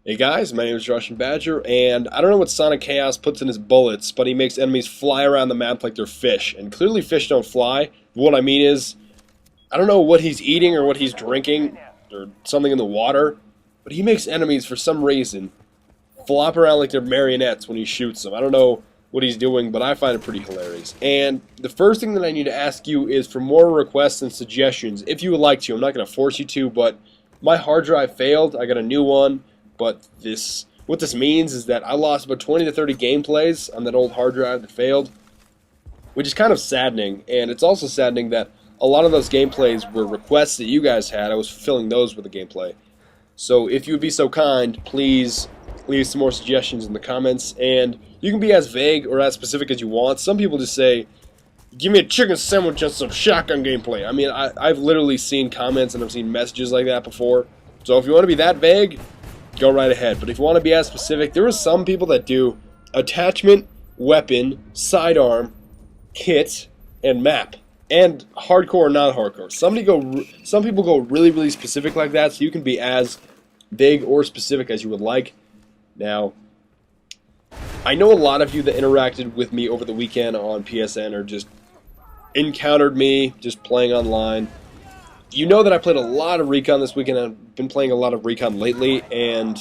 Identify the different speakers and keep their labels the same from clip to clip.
Speaker 1: Hey guys, my name is Russian Badger, and I don't know what Sonic Chaos puts in his bullets, but he makes enemies fly around the map like they're fish. And clearly fish don't fly. What I mean is, I don't know what he's eating or what he's drinking, or something in the water, but he makes enemies, for some reason, flop around like they're marionettes when he shoots them. I don't know what he's doing, but I find it pretty hilarious. And the first thing that I need to ask you is for more requests and suggestions, if you would like to. I'm not going to force you to, but my hard drive failed. I got a new one. But what this means is that I lost about 20 to 30 gameplays on that old hard drive that failed, which is kind of saddening. And it's also saddening that a lot of those gameplays were requests that you guys had. I was fulfilling those with the gameplay. So if you would be so kind, please leave some more suggestions in the comments. And you can be as vague or as specific as you want. Some people just say, give me a chicken sandwich and some shotgun gameplay. I mean, I've literally seen comments and I've seen messages like that before. So if you want to be that vague, go right ahead. But if you want to be as specific, there are some people that do attachment, weapon, sidearm, kit, and map. And hardcore or not hardcore. Some people go really, really specific like that, so you can be as vague or specific as you would like. Now, I know a lot of you that interacted with me over the weekend on PSN or just encountered me just playing online. You know that I played a lot of Recon this weekend. I've been playing a lot of Recon lately, and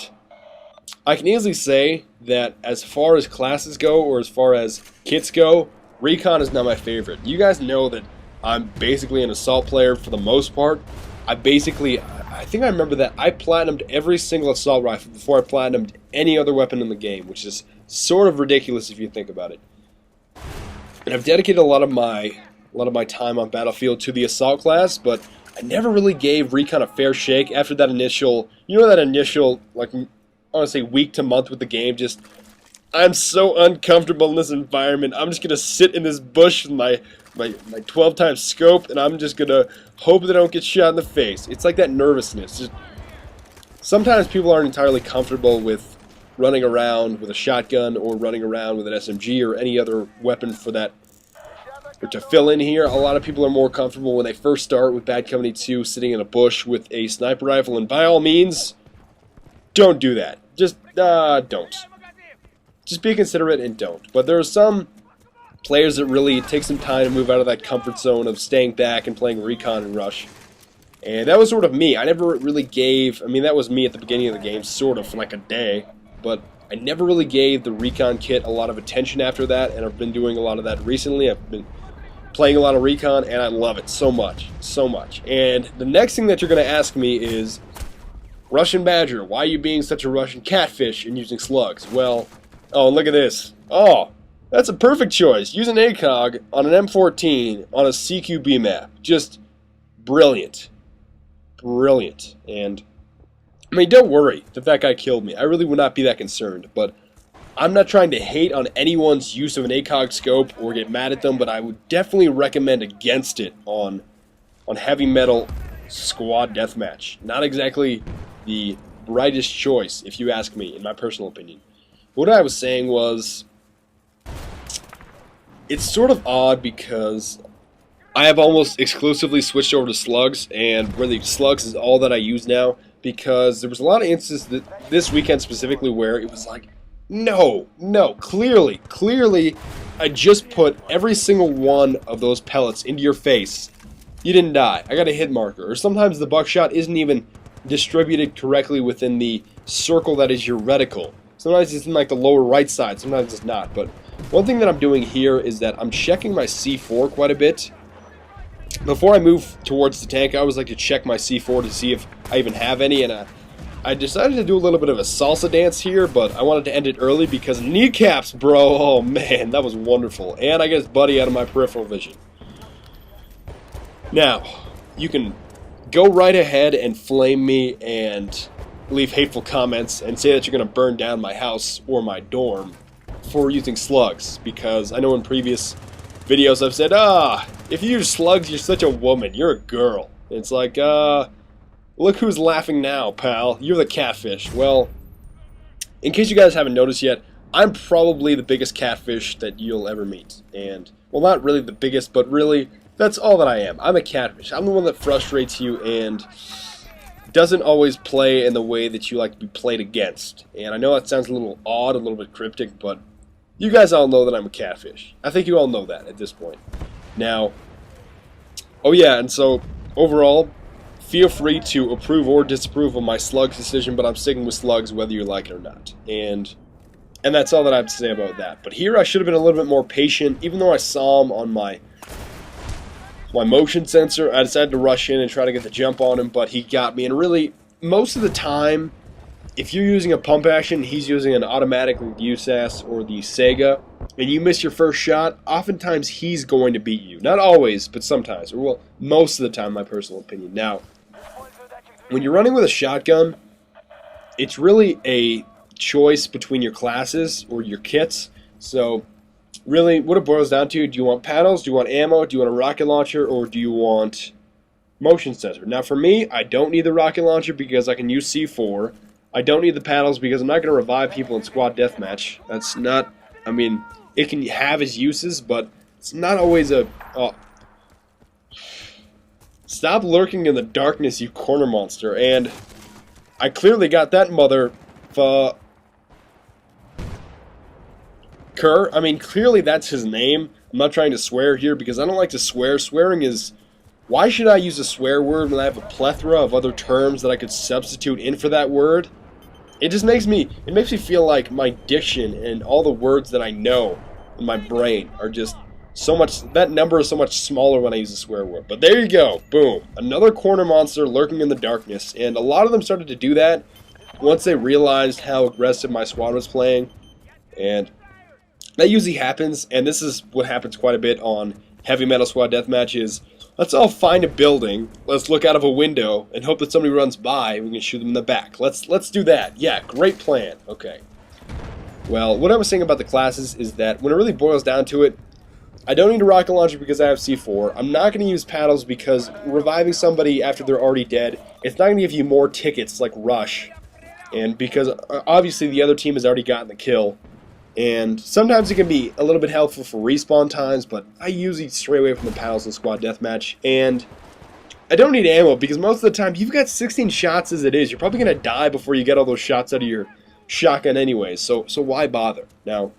Speaker 1: I can easily say that as far as classes go, or as far as kits go, Recon is not my favorite. You guys know that I'm basically an assault player for the most part. I think I remember that I platinumed every single assault rifle before I platinumed any other weapon in the game, which is sort of ridiculous if you think about it. And I've dedicated a lot of my time on Battlefield to the assault class, but I never really gave Recon a fair shake after that initial, like, I want to say week to month with the game. Just, I'm so uncomfortable in this environment. I'm just going to sit in this bush with my 12 times scope, and I'm just going to hope that I don't get shot in the face. It's like that nervousness. Just, sometimes people aren't entirely comfortable with running around with a shotgun or running around with an SMG or any other weapon for that. Or to fill in here, a lot of people are more comfortable when they first start with Bad Company 2 sitting in a bush with a sniper rifle, and by all means, don't do that. Just, don't. Just be considerate and don't. But there are some players that really take some time to move out of that comfort zone of staying back and playing Recon and Rush. And that was sort of me. I never really gave, that was me at the beginning of the game, sort of, for like a day, but I never really gave the Recon kit a lot of attention after that, and I've been doing a lot of that recently. I've been playing a lot of Recon, and I love it so much, so much. And the next thing that you're going to ask me is, Russian Badger, why are you being such a Russian catfish and using slugs? Well, oh, look at this. Oh, that's a perfect choice. Use an ACOG on an M14 on a CQB map. Just brilliant. Brilliant. And, don't worry that guy killed me. I really would not be that concerned, but I'm not trying to hate on anyone's use of an ACOG scope or get mad at them, but I would definitely recommend against it on heavy metal squad deathmatch. Not exactly the brightest choice, if you ask me, in my personal opinion. What I was saying was, it's sort of odd because I have almost exclusively switched over to slugs, and really slugs is all that I use now, because there was a lot of instances that this weekend specifically where it was like, no, clearly, I just put every single one of those pellets into your face. You didn't die. I got a hit marker. Or sometimes the buckshot isn't even distributed correctly within the circle that is your reticle. Sometimes it's in like the lower right side, sometimes it's not. But one thing that I'm doing here is that I'm checking my C4 quite a bit. Before I move towards the tank, I always like to check my C4 to see if I even have any, and I decided to do a little bit of a salsa dance here, but I wanted to end it early because kneecaps, bro. Oh, man, that was wonderful. And I get his buddy out of my peripheral vision. Now, you can go right ahead and flame me and leave hateful comments and say that you're going to burn down my house or my dorm for using slugs, because I know in previous videos I've said, if you use slugs, you're such a woman. You're a girl. It's like, look who's laughing now, pal. You're the catfish. Well, in case you guys haven't noticed yet, I'm probably the biggest catfish that you'll ever meet. And, well, not really the biggest, but really, that's all that I am. I'm a catfish. I'm the one that frustrates you and doesn't always play in the way that you like to be played against. And I know that sounds a little odd, a little bit cryptic, but you guys all know that I'm a catfish. I think you all know that at this point. Now, oh yeah, and so overall, feel free to approve or disapprove of my slugs decision, but I'm sticking with slugs whether you like it or not. And that's all that I have to say about that. But here I should have been a little bit more patient, even though I saw him on my motion sensor. I decided to rush in and try to get the jump on him, but he got me. And really, most of the time, if you're using a pump action, he's using an automatic USAS or the Sega, and you miss your first shot, oftentimes he's going to beat you. Not always, but sometimes. Or, well, most of the time, my personal opinion. Now, when you're running with a shotgun, it's really a choice between your classes or your kits. So really what it boils down to, do you want paddles, do you want ammo, do you want a rocket launcher, or do you want motion sensor? Now for me, I don't need the rocket launcher because I can use C4. I don't need the paddles because I'm not going to revive people in squad deathmatch. That's not, I mean, it can have its uses, but it's not always a... Stop lurking in the darkness, you corner monster. And I clearly got that mother... Kerr. I mean, clearly that's his name. I'm not trying to swear here because I don't like to swear. Swearing is... Why should I use a swear word when I have a plethora of other terms that I could substitute in for that word? It just makes me... It makes me feel like my diction and all the words that I know in my brain are just so much... That number is so much smaller when I use a swear word. But there you go. Boom. Another corner monster lurking in the darkness. And a lot of them started to do that once they realized how aggressive my squad was playing. And... that usually happens, and this is what happens quite a bit on Heavy Metal Squad Deathmatch is, let's all find a building, let's look out of a window, and hope that somebody runs by, and we can shoot them in the back. Let's do that. Yeah, great plan. Okay. Well, what I was saying about the classes is that when it really boils down to it, I don't need a rocket launcher because I have C4. I'm not going to use paddles because reviving somebody after they're already dead, it's not going to give you more tickets like Rush, and because obviously the other team has already gotten the kill. And sometimes it can be a little bit helpful for respawn times, but I usually stray away from the paddles in squad deathmatch. And I don't need ammo because most of the time you've got 16 shots as it is. You're probably going to die before you get all those shots out of your shotgun anyways. So why bother? Now,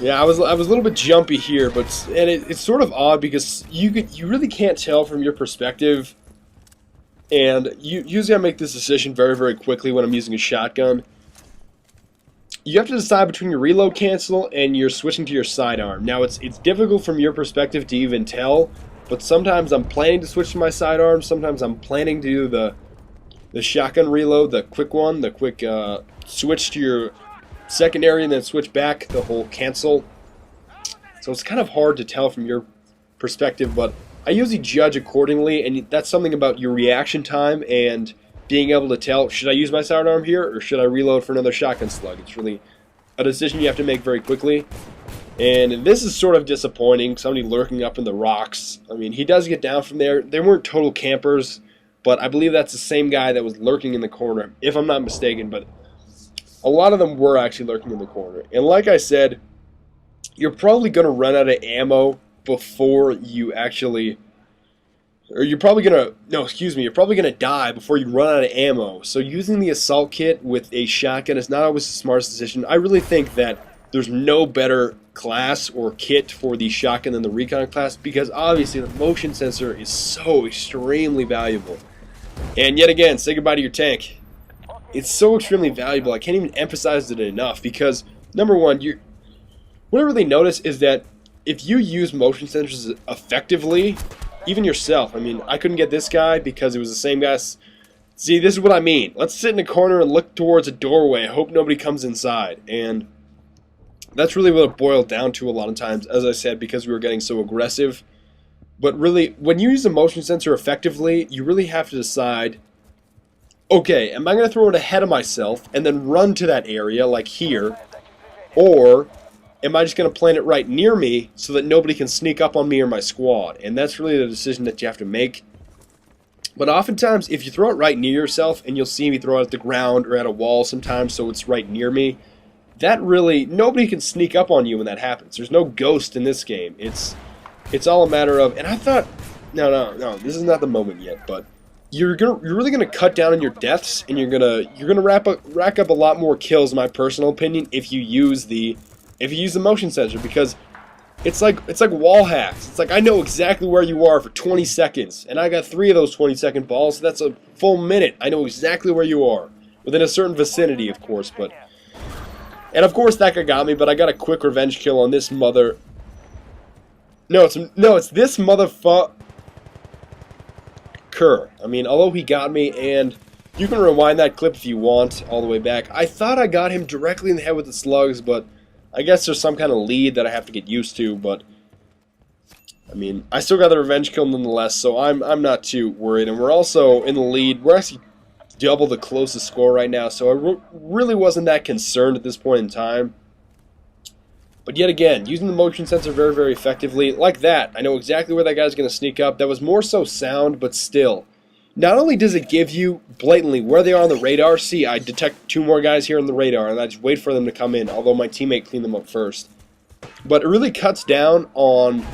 Speaker 1: yeah, I was a little bit jumpy here, but it's sort of odd because you really can't tell from your perspective. And usually I make this decision very, very quickly when I'm using a shotgun. You have to decide between your reload cancel and you're switching to your sidearm. Now it's difficult from your perspective to even tell, but sometimes I'm planning to switch to my sidearm. Sometimes I'm planning to do the shotgun reload, the quick one, the quick switch to your secondary and then switch back, the whole cancel. So it's kind of hard to tell from your perspective, but I usually judge accordingly, and that's something about your reaction time and being able to tell, should I use my sidearm here or should I reload for another shotgun slug? It's really a decision you have to make very quickly. And this is sort of disappointing, somebody lurking up in the rocks. I mean, he does get down from there. They weren't total campers, but I believe that's the same guy that was lurking in the corner, if I'm not mistaken. But a lot of them were actually lurking in the corner. And like I said, you're probably going to run out of ammo before you actually... Or you're probably going to die before you run out of ammo. So using the assault kit with a shotgun is not always the smartest decision. I really think that there's no better class or kit for the shotgun than the recon class because obviously the motion sensor is so extremely valuable. And yet again, say goodbye to your tank. It's so extremely valuable, I can't even emphasize it enough because, number one, what I really notice is that if you use motion sensors effectively, even yourself, I mean, I couldn't get this guy because it was the same guy. See, this is what I mean. Let's sit in a corner and look towards a doorway. Hope nobody comes inside. And that's really what it boiled down to a lot of times, as I said, because we were getting so aggressive. But really, when you use a motion sensor effectively, you really have to decide, okay, am I going to throw it ahead of myself and then run to that area, like here, or am I just going to plant it right near me so that nobody can sneak up on me or my squad? And that's really the decision that you have to make. But oftentimes, if you throw it right near yourself, and you'll see me throw it at the ground or at a wall sometimes so it's right near me, that really, nobody can sneak up on you when that happens. There's no ghost in this game. It's all a matter of, and I thought, no, this is not the moment yet, but you're really gonna cut down on your deaths, and you're gonna rack up a lot more kills, in my personal opinion, if you use the motion sensor, because it's like wall hacks. It's like I know exactly where you are for 20 seconds, and I got 3 of those 20-second balls, so that's a full minute. I know exactly where you are within a certain vicinity, of course, but. And of course that guy got me, but I got a quick revenge kill on this mother. No, it's this motherfucker. I mean, although he got me, and you can rewind that clip if you want all the way back. I thought I got him directly in the head with the slugs, but I guess there's some kind of lead that I have to get used to. But I mean, I still got the revenge kill nonetheless, so I'm not too worried. And we're also in the lead. We're actually double the closest score right now, so I really wasn't that concerned at this point in time. But yet again, using the motion sensor very, very effectively, like that, I know exactly where that guy's going to sneak up. That was more so sound, but still. Not only does it give you blatantly where they are on the radar, see, I detect 2 more guys here on the radar, and I just wait for them to come in, although my teammate cleaned them up first. But it really cuts down on,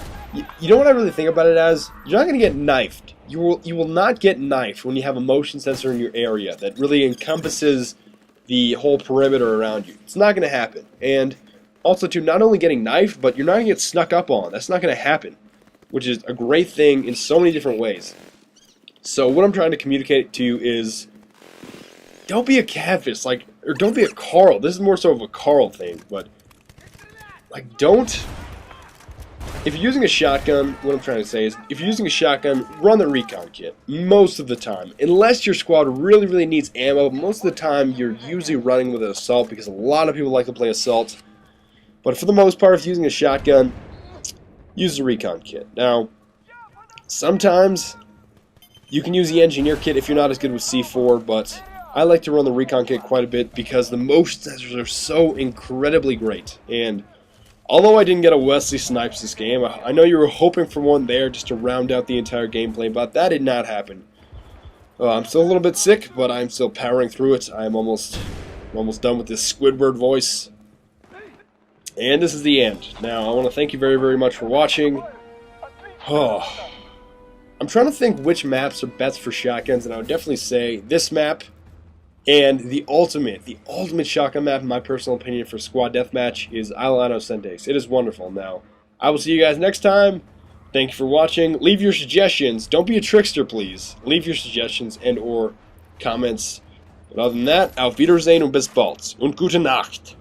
Speaker 1: you know what I really think about it as? You're not going to get knifed. You will not get knifed when you have a motion sensor in your area that really encompasses the whole perimeter around you. It's not going to happen. And also, too, not only getting knifed, but you're not going to get snuck up on. That's not going to happen, which is a great thing in so many different ways. So what I'm trying to communicate to you is, don't be a catfish, or don't be a Carl. This is more so of a Carl thing, but don't. If you're using a shotgun, what I'm trying to say is, if you're using a shotgun, run the recon kit most of the time. Unless your squad really, really needs ammo, most of the time you're usually running with an assault, because a lot of people like to play assault. But for the most part, if you're using a shotgun, use the recon kit. Now, sometimes you can use the engineer kit if you're not as good with C4, but I like to run the recon kit quite a bit because the motion sensors are so incredibly great. And although I didn't get a Wesley Snipes this game, I know you were hoping for one there just to round out the entire gameplay, but that did not happen. I'm still a little bit sick, but I'm still powering through it. I'm almost done with this Squidward voice. And this is the end. Now, I want to thank you very, very much for watching. Oh, I'm trying to think which maps are best for shotguns, and I would definitely say this map and the ultimate shotgun map, in my personal opinion, for squad deathmatch is Isla Inocentes. It is wonderful. Now, I will see you guys next time. Thank you for watching. Leave your suggestions. Don't be a trickster, please. Leave your suggestions and or comments. But other than that, auf Wiedersehen und bis bald. Und gute Nacht.